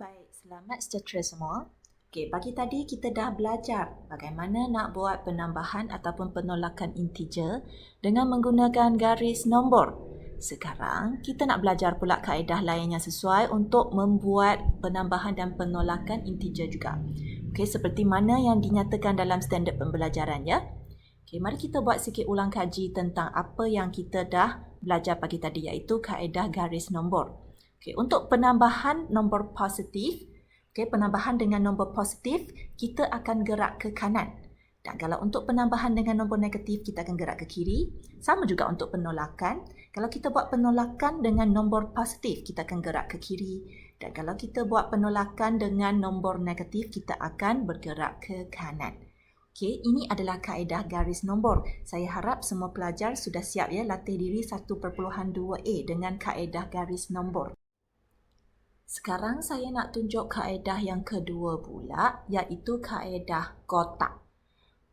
Baik, selamat sejahtera semua. Okey, pagi tadi kita dah belajar bagaimana nak buat penambahan ataupun penolakan integer dengan menggunakan garis nombor. Sekarang kita nak belajar pula kaedah lain yang sesuai untuk membuat penambahan dan penolakan integer juga. Okey, seperti mana yang dinyatakan dalam standard pembelajaran ya. Okey, mari kita buat sikit ulang kaji tentang apa yang kita dah belajar pagi tadi iaitu kaedah garis nombor. Okay, untuk penambahan nombor positif, penambahan dengan nombor positif, kita akan gerak ke kanan. Dan kalau untuk penambahan dengan nombor negatif, kita akan gerak ke kiri. Sama juga untuk penolakan. Kalau kita buat penolakan dengan nombor positif, kita akan gerak ke kiri. Dan kalau kita buat penolakan dengan nombor negatif, kita akan bergerak ke kanan. Okey, ini adalah kaedah garis nombor. Saya harap semua pelajar sudah siap ya latih diri 1.2a dengan kaedah garis nombor. Sekarang saya nak tunjuk kaedah yang kedua pula, iaitu kaedah kotak.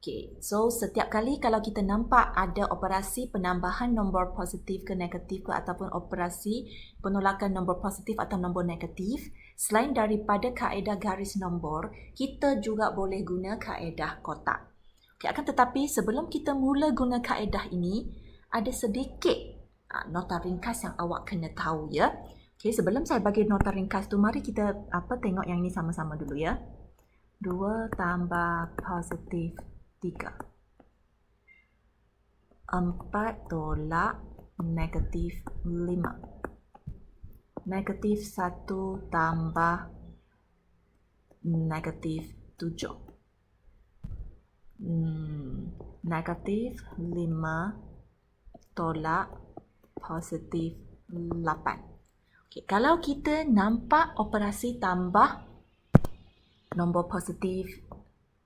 Okey, so setiap kali kalau kita nampak ada operasi penambahan nombor positif ke negatif ke ataupun operasi penolakan nombor positif atau nombor negatif, selain daripada kaedah garis nombor, kita juga boleh guna kaedah kotak. Okey, akan tetapi sebelum kita mula guna kaedah ini, ada sedikit nota ringkas yang awak kena tahu ya. Okay, sebelum saya bagi nota ringkas tu, mari kita tengok yang ini sama-sama dulu ya. 2 tambah positif 3. 4 tolak negatif 5. Negatif 1 tambah negatif 7. Negatif 5 tolak positif 8. Okay, kalau kita nampak operasi tambah nombor positif,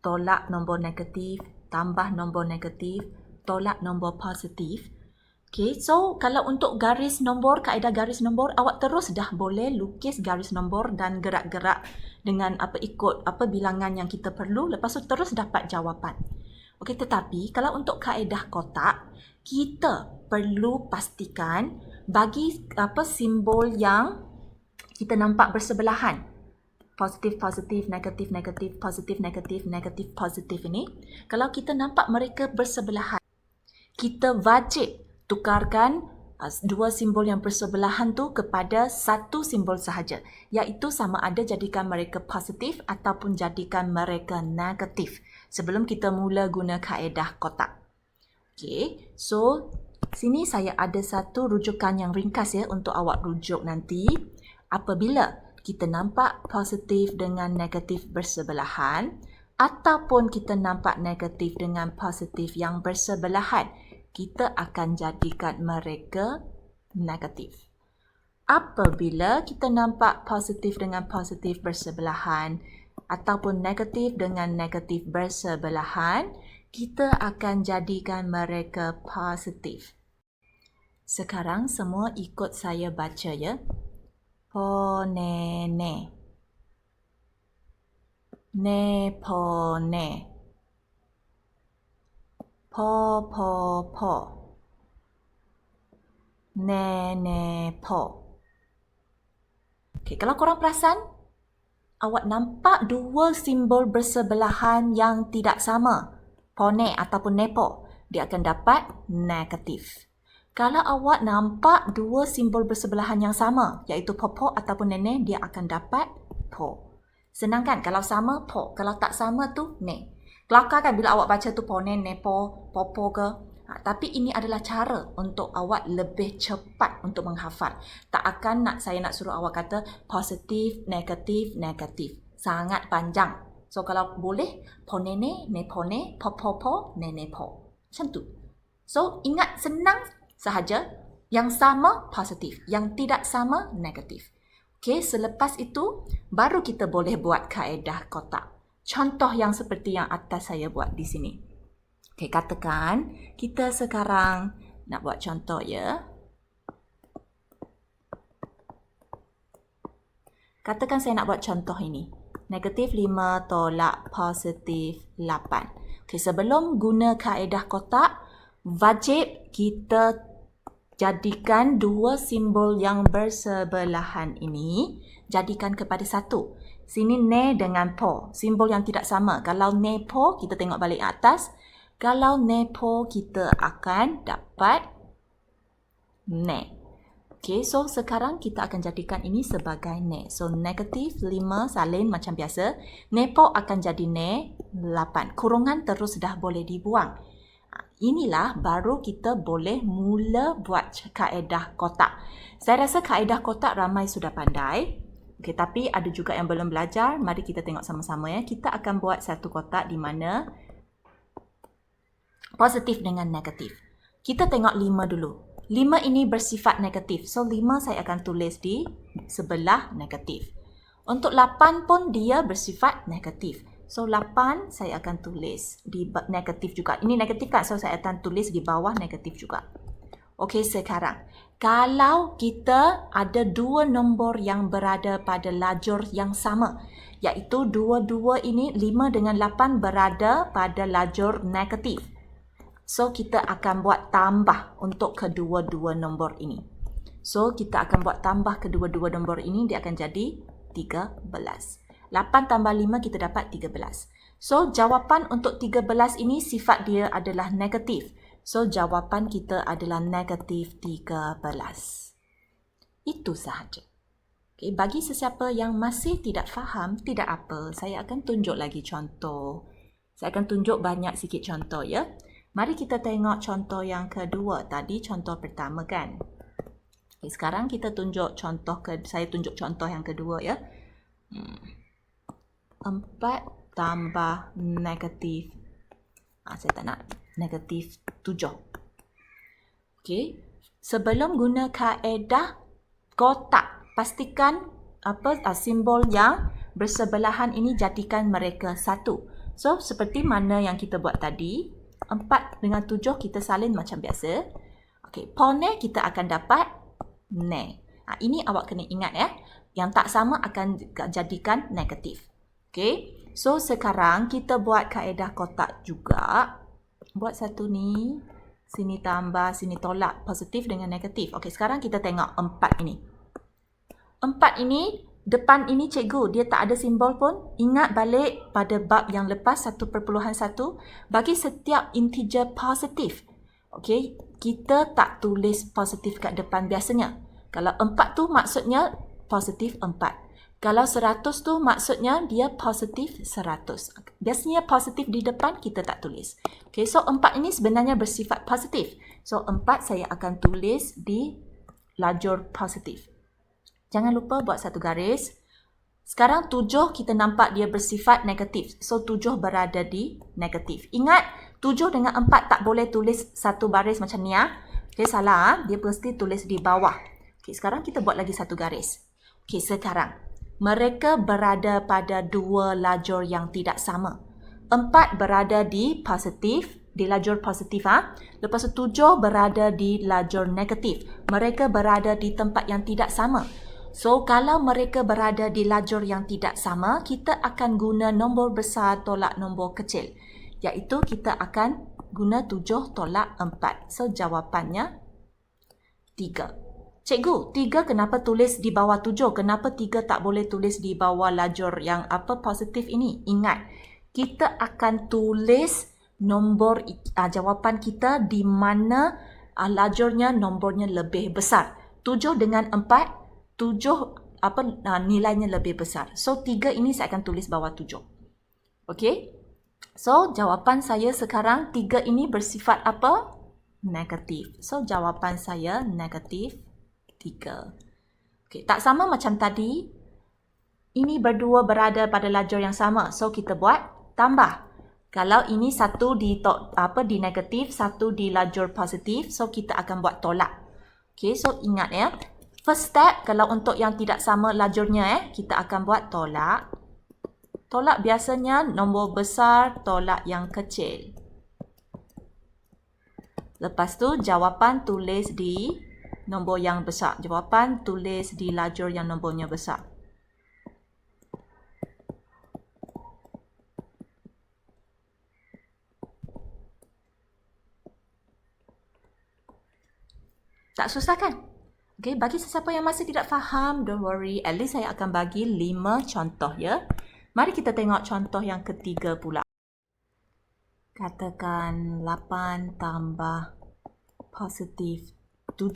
tolak nombor negatif, tambah nombor negatif, tolak nombor positif. Okay, so kalau untuk garis nombor, kaedah garis nombor, awak terus dah boleh lukis garis nombor dan gerak-gerak dengan ikut bilangan yang kita perlu. Lepas tu terus dapat jawapan. Okay, tetapi kalau untuk kaedah kotak, kita perlu pastikan bagi simbol yang kita nampak bersebelahan. Positif, positif, negatif, negatif, positif, negatif, negatif, positif ini. Kalau kita nampak mereka bersebelahan, kita wajib tukarkan dua simbol yang bersebelahan tu kepada satu simbol sahaja. Iaitu sama ada jadikan mereka positif ataupun jadikan mereka negatif. Sebelum kita mula guna kaedah kotak. Okay, so sini saya ada satu rujukan yang ringkas ya untuk awak rujuk nanti. Apabila kita nampak positif dengan negatif bersebelahan ataupun kita nampak negatif dengan positif yang bersebelahan, kita akan jadikan mereka negatif. Apabila kita nampak positif dengan positif bersebelahan ataupun negatif dengan negatif bersebelahan, kita akan jadikan mereka positif. Sekarang semua ikut saya baca ya. Ponene. Nepone. Po. Nenepo. Okay, kalau korang perasan, awak nampak dua simbol bersebelahan yang tidak sama. Pone ataupun nepo, dia akan dapat negatif. Kalau awak nampak dua simbol bersebelahan yang sama, iaitu popo ataupun nene, dia akan dapat po. Senang kan? Kalau sama, po. Kalau tak sama tu, ne. Kelakar kan bila awak baca tu pone, nepo, popo ke? Tapi ini adalah cara untuk awak lebih cepat untuk menghafal. Tak akan saya nak suruh awak kata positif, negatif, negatif. Sangat panjang. So, kalau boleh, ponene, nepone, popopo, nenepo. Macam tu. So, ingat senang sahaja. Yang sama, positif. Yang tidak sama, negatif. Okey, selepas itu, baru kita boleh buat kaedah kotak. Contoh yang seperti yang atas saya buat di sini. Okey, katakan kita sekarang nak buat contoh ya. Katakan saya nak buat contoh ini. Negatif 5 tolak positif 8. Okay, sebelum guna kaedah kotak, wajib kita jadikan dua simbol yang bersebelahan ini, jadikan kepada satu. Sini ne dengan po, simbol yang tidak sama. Kalau ne po, kita tengok balik atas. Kalau ne po, kita akan dapat ne. Okay, so sekarang kita akan jadikan ini sebagai ne. So, negatif 5 salin macam biasa. Ne po akan jadi ne 8. Kurungan terus dah boleh dibuang. Inilah baru kita boleh mula buat kaedah kotak. Saya rasa kaedah kotak ramai sudah pandai. Okay, tapi ada juga yang belum belajar. Mari kita tengok sama-sama ya. Kita akan buat satu kotak di mana positif dengan negatif. Kita tengok 5 dulu. 5 ini bersifat negatif. So, 5 saya akan tulis di sebelah negatif. Untuk 8 pun dia bersifat negatif. So, 8 saya akan tulis di negatif juga. Ini negatif kan? So, saya akan tulis di bawah negatif juga. Okey, sekarang. Kalau kita ada dua nombor yang berada pada lajur yang sama, iaitu dua-dua ini 5 dengan 8 berada pada lajur negatif. So, kita akan buat tambah untuk kedua-dua nombor ini. So, kita akan buat tambah kedua-dua nombor ini, dia akan jadi 13. 8 tambah 5, kita dapat 13. So, jawapan untuk 13 ini sifat dia adalah negatif. So, jawapan kita adalah negatif 13. Itu sahaja. Okay, bagi sesiapa yang masih tidak faham, tidak apa. Saya akan tunjuk lagi contoh. Saya akan tunjuk banyak sikit contoh ya. Mari kita tengok contoh yang kedua. Tadi contoh pertama kan. Okay, sekarang kita tunjuk contoh saya tunjuk contoh yang kedua ya. 4 tambah negatif. Saya tak nak negatif 7. Okey. Sebelum guna kaedah kotak, pastikan simbol yang bersebelahan ini jadikan mereka satu. So, seperti mana yang kita buat tadi, 4 dengan 7 kita salin macam biasa. Okey, pone kita akan dapat ne. Ini awak kena ingat ya. Yang tak sama akan jadikan negatif. Okey. So, sekarang kita buat kaedah kotak juga. Buat satu ni. Sini tambah, sini tolak. Positif dengan negatif. Okey, sekarang kita tengok 4 ini. 4 ini, depan ini cikgu, dia tak ada simbol pun. Ingat balik pada bab yang lepas 1.1. Bagi setiap integer positif. Okey, kita tak tulis positif kat depan biasanya. Kalau 4 tu maksudnya positif 4. Kalau 100 tu maksudnya dia positif 100. Biasanya positif di depan kita tak tulis. Okay, so 4 ini sebenarnya bersifat positif. So 4 saya akan tulis di lajur positif. Jangan lupa buat satu garis. Sekarang 7 kita nampak dia bersifat negatif. So 7 berada di negatif. Ingat 7 dengan 4 tak boleh tulis satu baris macam ni ya. Okay, salah. Dia mesti tulis di bawah. Okay, sekarang kita buat lagi satu garis. Okay, sekarang. Mereka berada pada dua lajur yang tidak sama. 4 berada di positif, di lajur positif. Lepas tu 7 berada di lajur negatif. Mereka berada di tempat yang tidak sama. So, kalau mereka berada di lajur yang tidak sama, kita akan guna nombor besar tolak nombor kecil. Iaitu kita akan guna 7 tolak 4. So, jawapannya 3. Cikgu, 3 kenapa tulis di bawah 7? Kenapa 3 tak boleh tulis di bawah lajur yang positif ini? Ingat, kita akan tulis nombor jawapan kita di mana lajurnya nombornya lebih besar. 7 dengan 4, 7 nilainya lebih besar. So 3 ini saya akan tulis bawah 7. Okey? So jawapan saya sekarang 3 ini bersifat apa? Negatif. So jawapan saya negatif 3. Okay, tak sama macam tadi. Ini berdua berada pada lajur yang sama. So, kita buat tambah. Kalau ini satu di negatif, satu di lajur positif. So, kita akan buat tolak. Okay, so ingat ya. First step, kalau untuk yang tidak sama lajurnya, kita akan buat tolak. Tolak biasanya nombor besar, tolak yang kecil. Lepas tu, jawapan tulis di nombor yang besar. Jawapan tulis di lajur yang nombornya besar. Tak susah kan? Okay, bagi sesiapa yang masih tidak faham, don't worry. At least saya akan bagi 5 contoh ya. Mari kita tengok contoh yang ketiga pula. Katakan 8 tambah positif 7.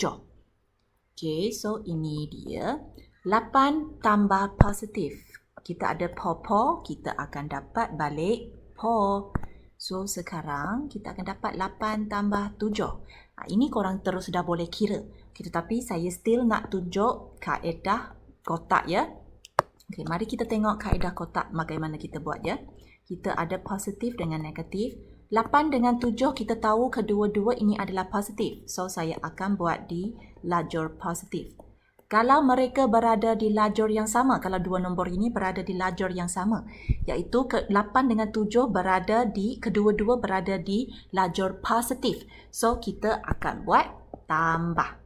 Okay, so ini dia. 8 tambah positif. Kita ada po, kita akan dapat balik po. So, sekarang kita akan dapat 8 tambah 7. Ini korang terus dah boleh kira. Okay, tetapi saya still nak tunjuk kaedah kotak ya. Okay, mari kita tengok kaedah kotak bagaimana kita buat ya. Kita ada positif dengan negatif. 8 dengan 7 kita tahu kedua-dua ini adalah positif. So, saya akan buat di lajur positif. Kalau mereka berada di lajur yang sama, kalau dua nombor ini berada di lajur yang sama, iaitu 8 dengan 7 kedua-dua berada di lajur positif. So, kita akan buat tambah.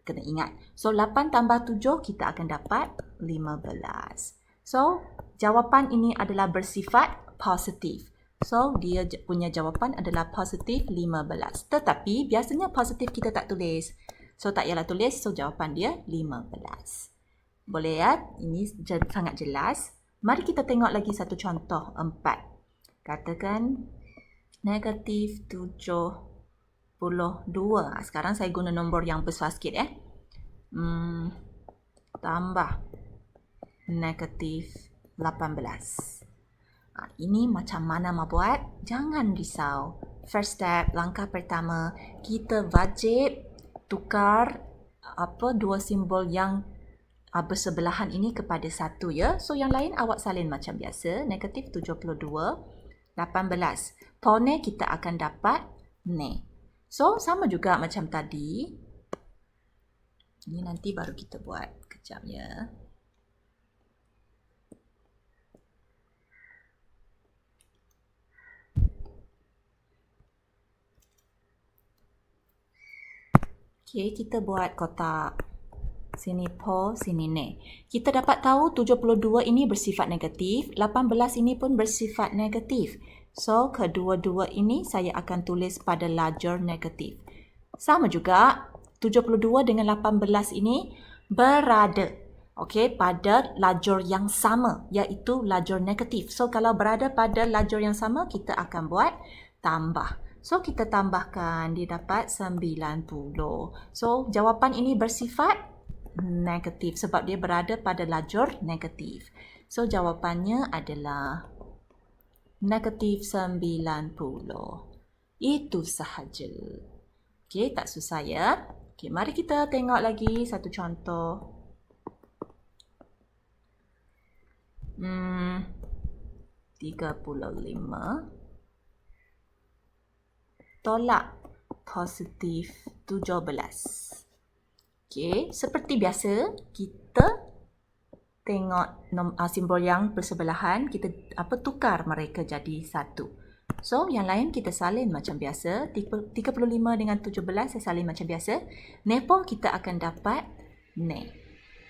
Kena ingat. So, 8 tambah 7 kita akan dapat 15. So, jawapan ini adalah bersifat positif. So, dia punya jawapan adalah positif 15. Tetapi, biasanya positif kita tak tulis. So, tak payahlah tulis. So, jawapan dia 15. Boleh ya? Ini sangat jelas. Mari kita tengok lagi satu contoh. 4. Katakan negatif 72. Sekarang saya guna nombor yang besar sikit. Tambah negatif 18. Ini macam mana mau buat? Jangan risau. First step, langkah pertama, kita wajib tukar dua simbol yang bersebelahan ini kepada satu ya. So yang lain awak salin macam biasa. Negatif 72, 18. Pone kita akan dapat ne. So sama juga macam tadi. Ini nanti baru kita buat. Kejap ya. Okay, kita buat kotak. Sini po, sini ne. Kita dapat tahu 72 ini bersifat negatif, 18 ini pun bersifat negatif. So, kedua-dua ini saya akan tulis pada lajur negatif. Sama juga, 72 dengan 18 ini berada pada lajur yang sama, iaitu lajur negatif. So, kalau berada pada lajur yang sama, kita akan buat tambah. So, kita tambahkan, dia dapat 90. So, jawapan ini bersifat negatif sebab dia berada pada lajur negatif. So, jawapannya adalah negatif 90. Itu sahaja. Okey, tak susah ya. Okey, mari kita tengok lagi satu contoh. 35. Tolak positif 17. Okey, seperti biasa, kita tengok simbol yang bersebelahan, kita tukar mereka jadi satu. So, yang lain kita salin macam biasa. 35 dengan 17 saya salin macam biasa. Nepo kita akan dapat ne.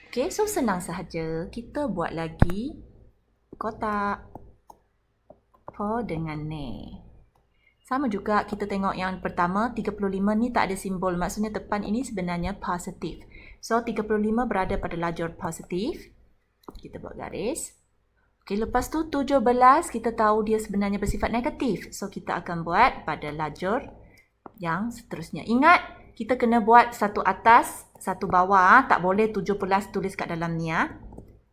Okey, so senang sahaja. Kita buat lagi kotak po dengan ne. Sama juga kita tengok yang pertama, 35 ni tak ada simbol. Maksudnya depan ini sebenarnya positif. So, 35 berada pada lajur positif. Kita buat garis. Okey, lepas tu 17 kita tahu dia sebenarnya bersifat negatif. So, kita akan buat pada lajur yang seterusnya. Ingat, kita kena buat satu atas, satu bawah. Tak boleh 17 tulis kat dalam ni.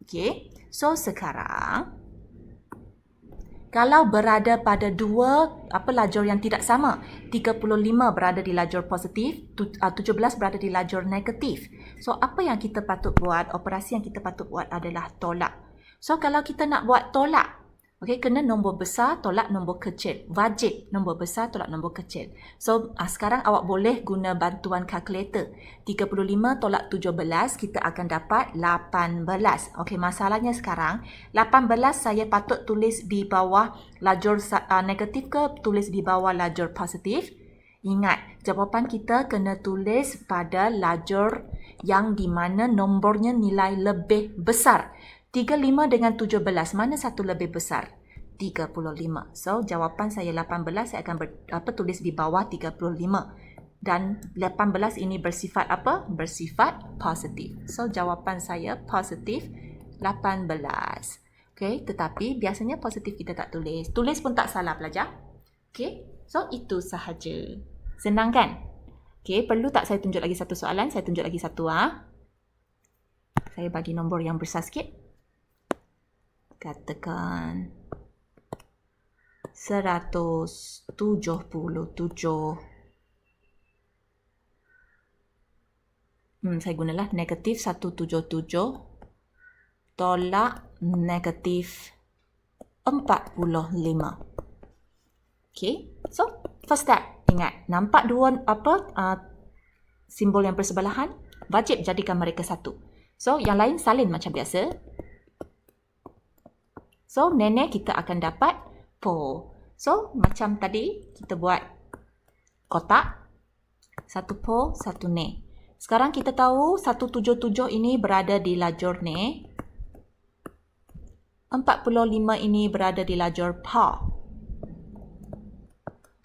Okey, so sekarang kalau berada pada dua lajur yang tidak sama, 35 berada di lajur positif, 17 berada di lajur negatif. So, apa yang kita patut buat? Operasi yang kita patut buat adalah tolak. So, kalau kita nak buat tolak, kena nombor besar tolak nombor kecil. Wajib nombor besar tolak nombor kecil. So, sekarang awak boleh guna bantuan kalkulator. 35 tolak 17, kita akan dapat 18. Okey, masalahnya sekarang, 18 saya patut tulis di bawah lajur negatif ke tulis di bawah lajur positif? Ingat, jawapan kita kena tulis pada lajur yang di mana nombornya nilai lebih besar. 35 dengan 17, mana satu lebih besar? 35. So, jawapan saya 18, saya akan tulis di bawah 35. dan 18 ini bersifat apa? Bersifat positif. So, jawapan saya positif 18. Okay, tetapi biasanya positif kita tak tulis. Tulis pun tak salah pelajar. Okay, so itu sahaja. Senang kan? Okay, perlu tak saya tunjuk lagi satu soalan? Saya tunjuk lagi satu. Saya bagi nombor yang besar sikit. Katakan 177. Saya gunalah negatif 177 tolak negatif 45. Okay, so first step, ingat, nampak dua simbol yang bersebelahan, wajib jadikan mereka satu. So, yang lain salin macam biasa. So, nenek kita akan dapat 4. So, macam tadi, kita buat kotak. 1 4, 1 ne. Sekarang kita tahu 177 ini berada di lajur ne. 45 ini berada di lajur pa.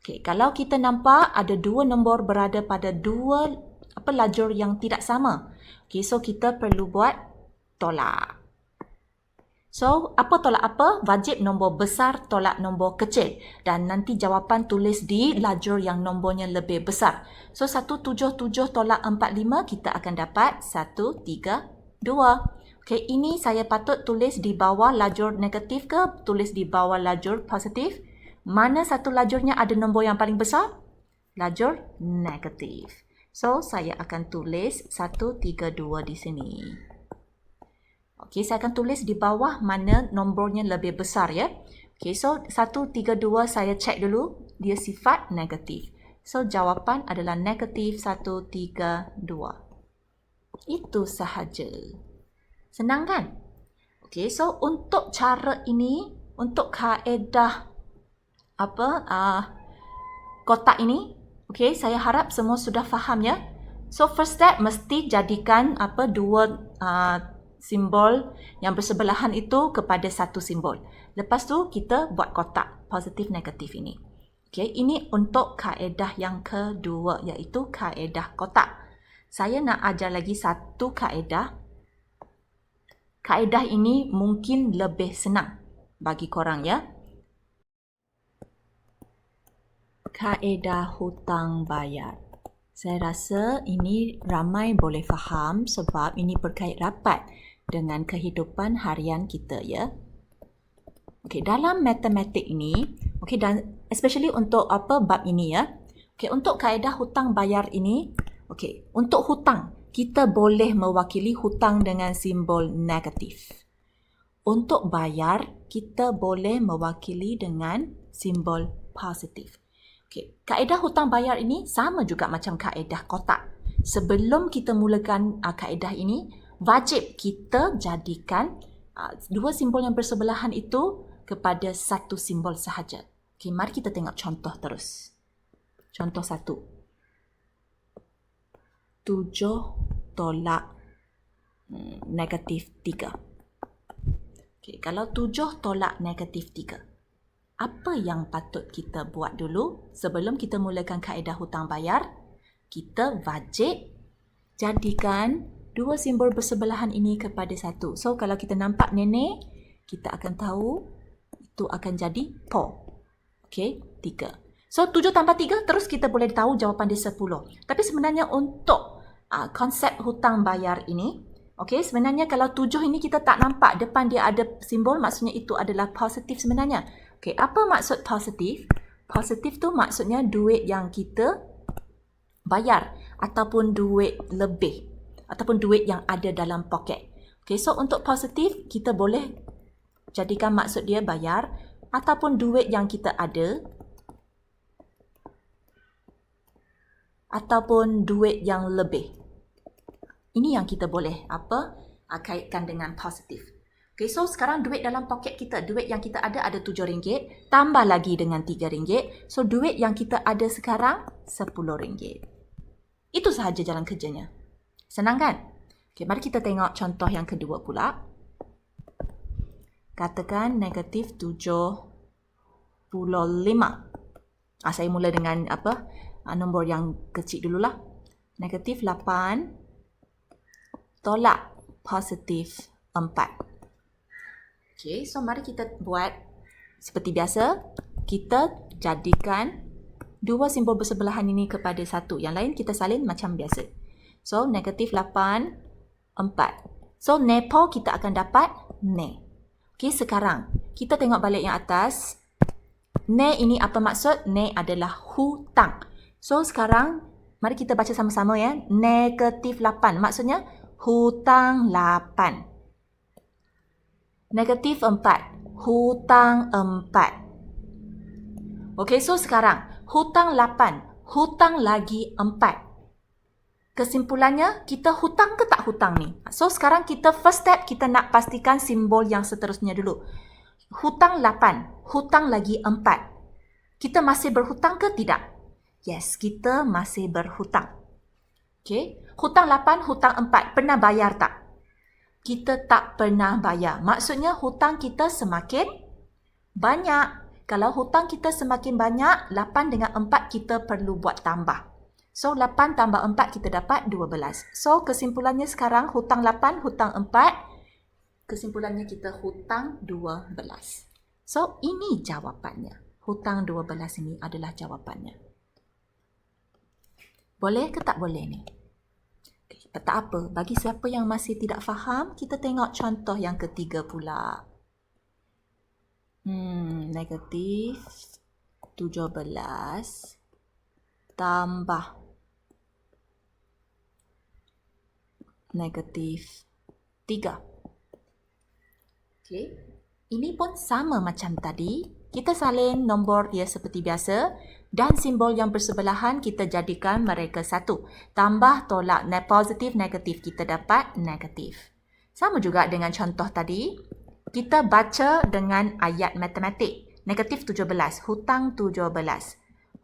Okay, kalau kita nampak ada dua nombor berada pada dua lajur yang tidak sama. Okay, so kita perlu buat tolak. So, apa tolak apa? Wajib nombor besar tolak nombor kecil. Dan nanti jawapan tulis di lajur yang nombornya lebih besar. So, 177 tolak 45 kita akan dapat 132. Okay, ini saya patut tulis di bawah lajur negatif ke tulis di bawah lajur positif? Mana satu lajurnya ada nombor yang paling besar? Lajur negatif. So, saya akan tulis 132 di sini. Okey, saya akan tulis di bawah mana nombornya lebih besar ya. Okey, so 132 saya cek dulu, dia sifat negatif. So, jawapan adalah negatif 132. Itu sahaja. Senang kan? Okey, so untuk cara ini, untuk kaedah kotak ini, okey, saya harap semua sudah faham ya. So, first step mesti jadikan dua simbol yang bersebelahan itu kepada satu simbol. Lepas tu kita buat kotak positif negatif ini. Okey, ini untuk kaedah yang kedua iaitu kaedah kotak. Saya nak ajar lagi satu kaedah. Kaedah ini mungkin lebih senang bagi korang ya. Kaedah hutang bayar. Saya rasa ini ramai boleh faham sebab ini berkait rapat dengan kehidupan harian kita ya. Okey, dalam matematik ini, okey, dan especially untuk bab ini ya. Okey, untuk kaedah hutang bayar ini, okey, untuk hutang kita boleh mewakili hutang dengan simbol negatif. Untuk bayar kita boleh mewakili dengan simbol positif. Okey, kaedah hutang bayar ini sama juga macam kaedah kotak. Sebelum kita mulakan kaedah ini, wajib kita jadikan dua simbol yang bersebelahan itu kepada satu simbol sahaja. Okey, mari kita tengok contoh terus. Contoh 1. 7 tolak negatif 3. Okey, kalau 7 tolak negatif 3. Apa yang patut kita buat dulu sebelum kita mulakan kaedah hutang bayar? Kita wajib jadikan dua simbol bersebelahan ini kepada satu. So, kalau kita nampak nenek, kita akan tahu itu akan jadi po. Okey, 3. So, 7 tambah 3, terus kita boleh tahu jawapan dia 10. Tapi sebenarnya untuk konsep hutang bayar ini, okey, sebenarnya kalau 7 ini kita tak nampak depan dia ada simbol, maksudnya itu adalah positif sebenarnya. Okey, apa maksud positif? Positif tu maksudnya duit yang kita bayar ataupun duit lebih ataupun duit yang ada dalam poket. Okey, so untuk positif kita boleh jadikan maksud dia bayar ataupun duit yang kita ada ataupun duit yang lebih. Ini yang kita boleh kaitkan dengan positif. Okay, so sekarang duit dalam poket kita, duit yang kita ada RM7, tambah lagi dengan RM3. So, duit yang kita ada sekarang RM10. Itu sahaja jalan kerjanya. Senang kan? Okay, mari kita tengok contoh yang kedua pula. Katakan negatif 75. Saya mula dengan nombor yang kecil dululah. Negatif 8 tolak positif 4. Okey, so mari kita buat seperti biasa. Kita jadikan dua simbol bersebelahan ini kepada satu. Yang lain kita salin macam biasa. So, negatif 8, 4. So, nepo kita akan dapat ne. Okey, sekarang kita tengok balik yang atas. Ne ini apa maksud? Ne adalah hutang. So, sekarang mari kita baca sama-sama ya. Negatif 8 maksudnya hutang 8. Negatif 4, hutang 4. Okey, so sekarang hutang 8, hutang lagi 4. Kesimpulannya, kita hutang ke tak hutang ni? So, sekarang kita first step, kita nak pastikan simbol yang seterusnya dulu. Hutang 8, hutang lagi 4. Kita masih berhutang ke tidak? Yes, kita masih berhutang. Okay. Hutang 8, hutang 4. Pernah bayar tak? Kita tak pernah bayar. Maksudnya, hutang kita semakin banyak. Kalau hutang kita semakin banyak, 8 dengan 4 kita perlu buat tambah. So, 8 tambah 4 kita dapat 12. So, kesimpulannya sekarang hutang 8, hutang 4. Kesimpulannya kita hutang 12. So, ini jawapannya. Hutang 12 ini adalah jawapannya. Boleh ke tak boleh ni? Okay, tak apa. Bagi siapa yang masih tidak faham, kita tengok contoh yang ketiga pula. Negatif 17 tambah negatif 3. Okey. Ini pun sama macam tadi. Kita salin nombor dia seperti biasa dan simbol yang bersebelahan kita jadikan mereka satu. Tambah tolak positif negatif kita dapat negatif. Sama juga dengan contoh tadi. Kita baca dengan ayat matematik. Negatif 17, hutang 17.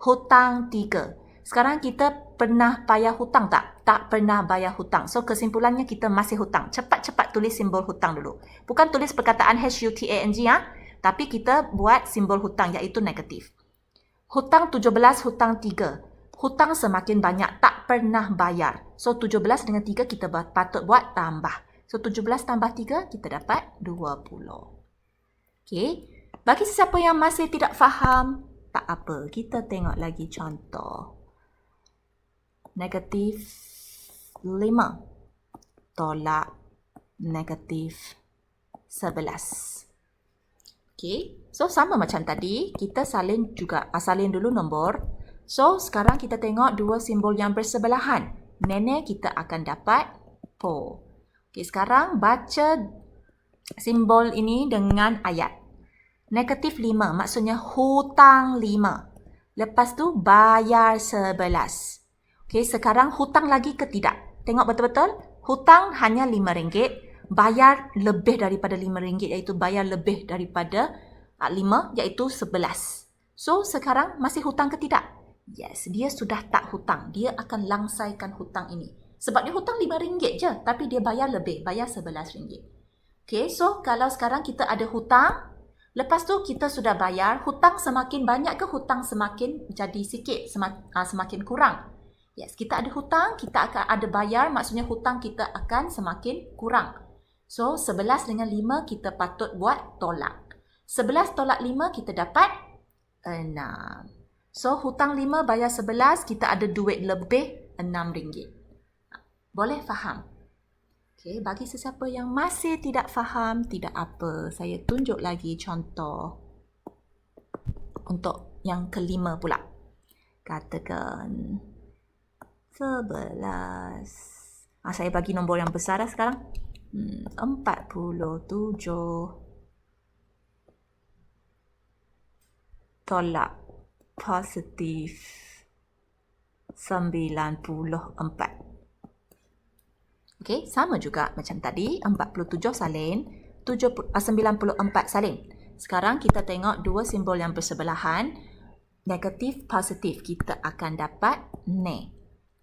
Hutang 3. Sekarang kita pernah bayar hutang tak? Tak pernah bayar hutang. So, kesimpulannya kita masih hutang. Cepat-cepat tulis simbol hutang dulu. Bukan tulis perkataan HUTANG ya. Tapi kita buat simbol hutang iaitu negatif. Hutang 17, hutang 3. Hutang semakin banyak, tak pernah bayar. So, 17 dengan 3 kita patut buat tambah. So, 17 tambah 3 kita dapat 20. Okey. Bagi sesiapa yang masih tidak faham, tak apa. Kita tengok lagi contoh. Negatif 5 tolak negatif 11. Okey, so sama macam tadi, kita salin dulu nombor. So, sekarang kita tengok dua simbol yang bersebelahan. Nenek kita akan dapat po. Okey, sekarang baca simbol ini dengan ayat. Negatif 5 maksudnya hutang 5. Lepas tu bayar 11. Okey, sekarang hutang lagi ke tidak? Tengok betul-betul. Hutang hanya RM5. Bayar lebih daripada RM5 iaitu bayar lebih daripada 5 iaitu 11. So, sekarang masih hutang ke tidak? Yes, dia sudah tak hutang. Dia akan langsaikan hutang ini. Sebab dia hutang RM5 je tapi dia bayar lebih, bayar RM11. Okey, so kalau sekarang kita ada hutang, lepas tu kita sudah bayar, hutang semakin banyak ke hutang semakin jadi sikit, semakin kurang? Yes, kita ada hutang, kita akan ada bayar, maksudnya hutang kita akan semakin kurang. So, 11 dengan 5 kita patut buat tolak. 11 tolak 5 kita dapat 6. So, hutang 5 bayar 11, kita ada duit lebih RM6. Boleh faham? Okay, bagi sesiapa yang masih tidak faham, tidak apa. Saya tunjuk lagi contoh untuk yang kelima pula. Katakan 11. Saya bagi nombor yang besar dah sekarang. 47 tolak positif 94. Okey, sama juga macam tadi. 47 salin, 94 salin. Sekarang kita tengok dua simbol yang bersebelahan. Negatif, positif. Kita akan dapat ne.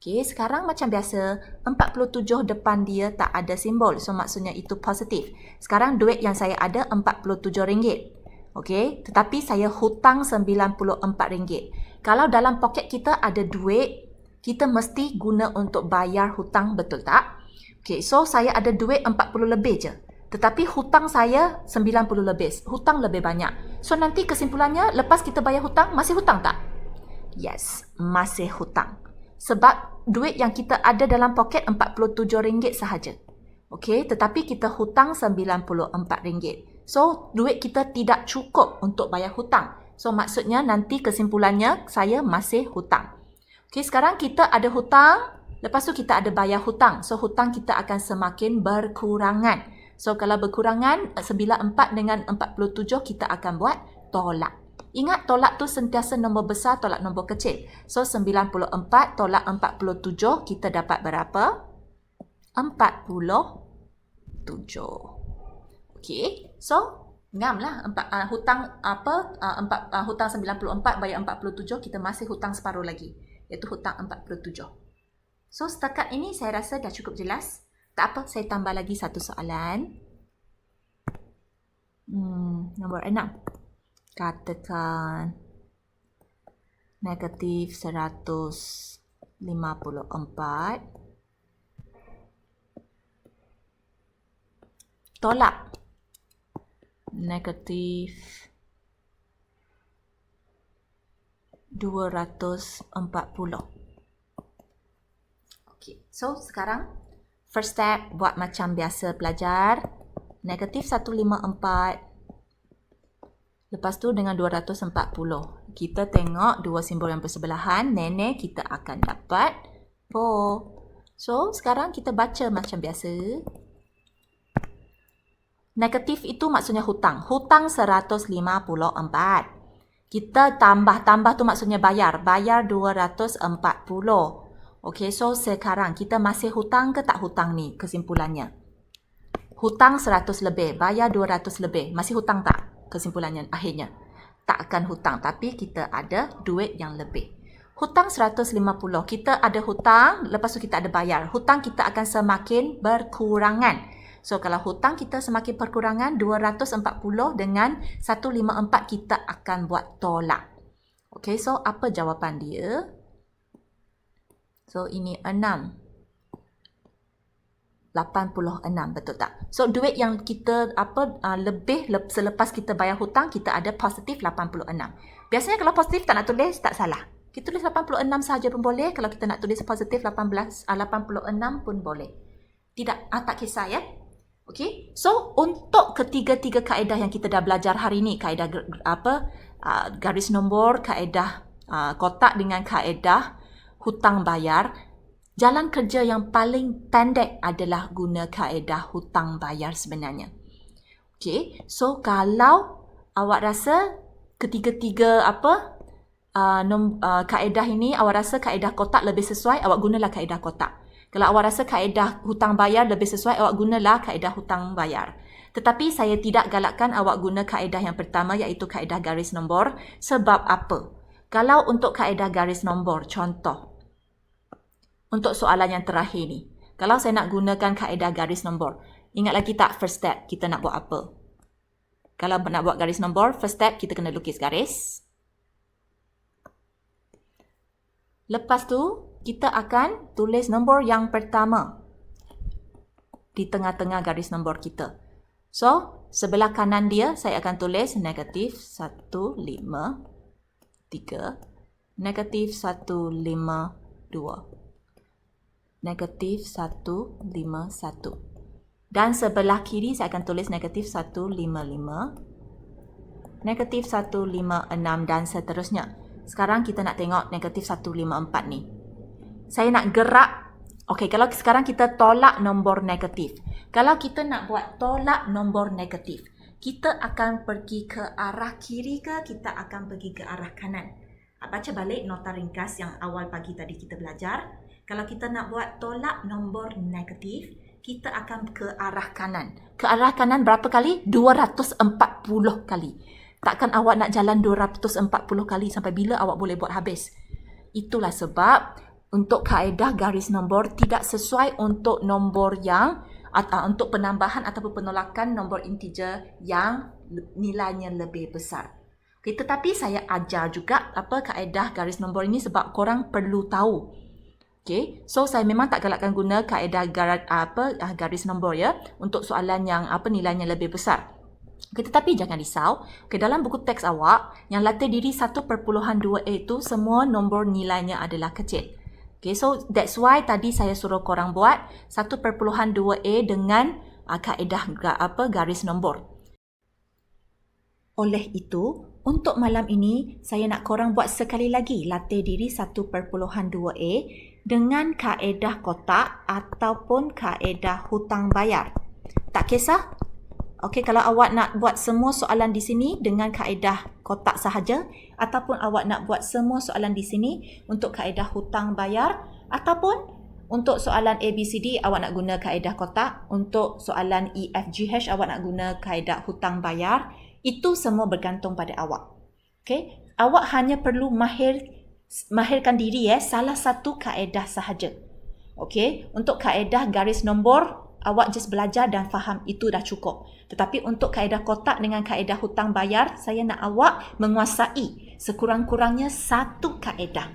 Okey, sekarang macam biasa, 47 depan dia tak ada simbol. So, maksudnya itu positif. Sekarang duit yang saya ada RM47. Okey, tetapi saya hutang RM94. Kalau dalam poket kita ada duit, kita mesti guna untuk bayar hutang, betul tak? Okey, so saya ada duit 40 lebih je. Tetapi hutang saya 90 lebih. Hutang lebih banyak. So nanti kesimpulannya, lepas kita bayar hutang, masih hutang tak? Yes, masih hutang. Sebab duit yang kita ada dalam poket RM47 sahaja. Okey, tetapi kita hutang RM94. So, duit kita tidak cukup untuk bayar hutang. So, maksudnya nanti kesimpulannya saya masih hutang. Okey, sekarang kita ada hutang, lepas tu kita ada bayar hutang. So, hutang kita akan semakin berkurangan. So, kalau berkurangan 94 dengan 47 kita akan buat tolak. Ingat, tolak tu sentiasa nombor besar, tolak nombor kecil. So, 94 tolak 47 kita dapat berapa? 47. Okey. So, ngamlah hutang hutang 94 bayar 47, kita masih hutang separuh lagi, iaitu hutang 47. So, setakat ini saya rasa dah cukup jelas. Tak apa, saya tambah lagi satu soalan. Nombor 6. Katakan negatif 154 tolak negatif 240. Okey, so sekarang first step buat macam biasa pelajar. Negatif 154. Lepas tu dengan 240. Kita tengok dua simbol yang bersebelahan. Nenek kita akan dapat 4. So, sekarang kita baca macam biasa. Negatif itu maksudnya hutang. Hutang 154. Kita tambah tu maksudnya bayar. Bayar 240. Okey, so sekarang kita masih hutang ke tak hutang ni kesimpulannya? Hutang 100 lebih, bayar 200 lebih. Masih hutang tak? Kesimpulannya akhirnya. Tak akan hutang, tapi kita ada duit yang lebih. Hutang 150. Kita ada hutang, lepas tu kita ada bayar. Hutang kita akan semakin berkurangan. So, kalau hutang kita semakin berkurangan, 240 dengan 154 kita akan buat tolak. Okey, so apa jawapan dia? So, ini 6. 86, betul tak? So, duit yang kita lebih selepas kita bayar hutang, kita ada positif 86. Biasanya kalau positif tak nak tulis, tak salah. Kita tulis 86 sahaja pun boleh. Kalau kita nak tulis positif 86 pun boleh. Tidak, tak kisah ya. Okey, so untuk ketiga-tiga kaedah yang kita dah belajar hari ini, kaedah garis nombor, kaedah kotak dengan kaedah hutang bayar, jalan kerja yang paling pendek adalah guna kaedah hutang bayar sebenarnya. Okey, so kalau awak rasa ketiga-tiga kaedah ini, awak rasa kaedah kotak lebih sesuai, awak gunalah kaedah kotak. Kalau awak rasa kaedah hutang bayar lebih sesuai, awak gunalah kaedah hutang bayar. Tetapi saya tidak galakkan awak guna kaedah yang pertama, iaitu kaedah garis nombor. Sebab apa? Kalau untuk kaedah garis nombor, contoh, untuk soalan yang terakhir ni, kalau saya nak gunakan kaedah garis nombor, ingat lagi tak first step kita nak buat apa? Kalau nak buat garis nombor, first step kita kena lukis garis. Lepas tu, kita akan tulis nombor yang pertama di tengah-tengah garis nombor kita. So, sebelah kanan dia saya akan tulis negatif 153, negatif 152, negatif 151. Dan sebelah kiri saya akan tulis negatif 155, negatif 156 dan seterusnya. Sekarang kita nak tengok negatif 154 ni. Saya nak gerak. Okey, kalau sekarang kita tolak nombor negatif. Kalau kita nak buat tolak nombor negatif, kita akan pergi ke arah kiri ke kita akan pergi ke arah kanan? Baca balik nota ringkas yang awal pagi tadi kita belajar. Kalau kita nak buat tolak nombor negatif, kita akan ke arah kanan. Ke arah kanan berapa kali? 240 kali. Takkan awak nak jalan 240 kali sampai bila awak boleh buat habis? Itulah sebab untuk kaedah garis nombor tidak sesuai untuk nombor yang untuk penambahan ataupun penolakan nombor integer yang nilainya lebih besar. Okay, tetapi saya ajar juga kaedah garis nombor ini sebab korang perlu tahu. Okay, so saya memang tak galakkan guna kaedah garis nombor ya untuk soalan yang nilainya lebih besar. Okay, tetapi jangan risau. Okay, dalam buku teks awak yang latih diri 1.2a itu semua nombor nilainya adalah kecil. Okay, so that's why tadi saya suruh korang buat 1.2a dengan kaedah garis nombor. Oleh itu, untuk malam ini saya nak korang buat sekali lagi latih diri 1.2a dengan kaedah kotak ataupun kaedah hutang bayar. Tak kisah. Okey, kalau awak nak buat semua soalan di sini dengan kaedah kotak sahaja ataupun awak nak buat semua soalan di sini untuk kaedah hutang bayar ataupun untuk soalan ABCD awak nak guna kaedah kotak, untuk soalan EFGH awak nak guna kaedah hutang bayar, itu semua bergantung pada awak. Okey, awak hanya perlu mahirkan diri salah satu kaedah sahaja. Okey, untuk kaedah garis nombor awak just belajar dan faham, itu dah cukup. Tetapi untuk kaedah kotak dengan kaedah hutang bayar, saya nak awak menguasai sekurang-kurangnya satu kaedah.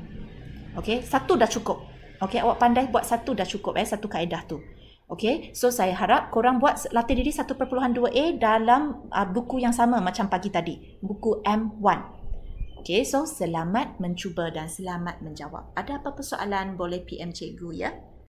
Okey, satu dah cukup. Okey, awak pandai buat satu dah cukup satu kaedah tu. Okey, so saya harap korang buat latih diri 1.2a dalam buku yang sama macam pagi tadi, buku M1. Okey, so selamat mencuba dan selamat menjawab. Ada apa-apa soalan boleh PM cikgu ya.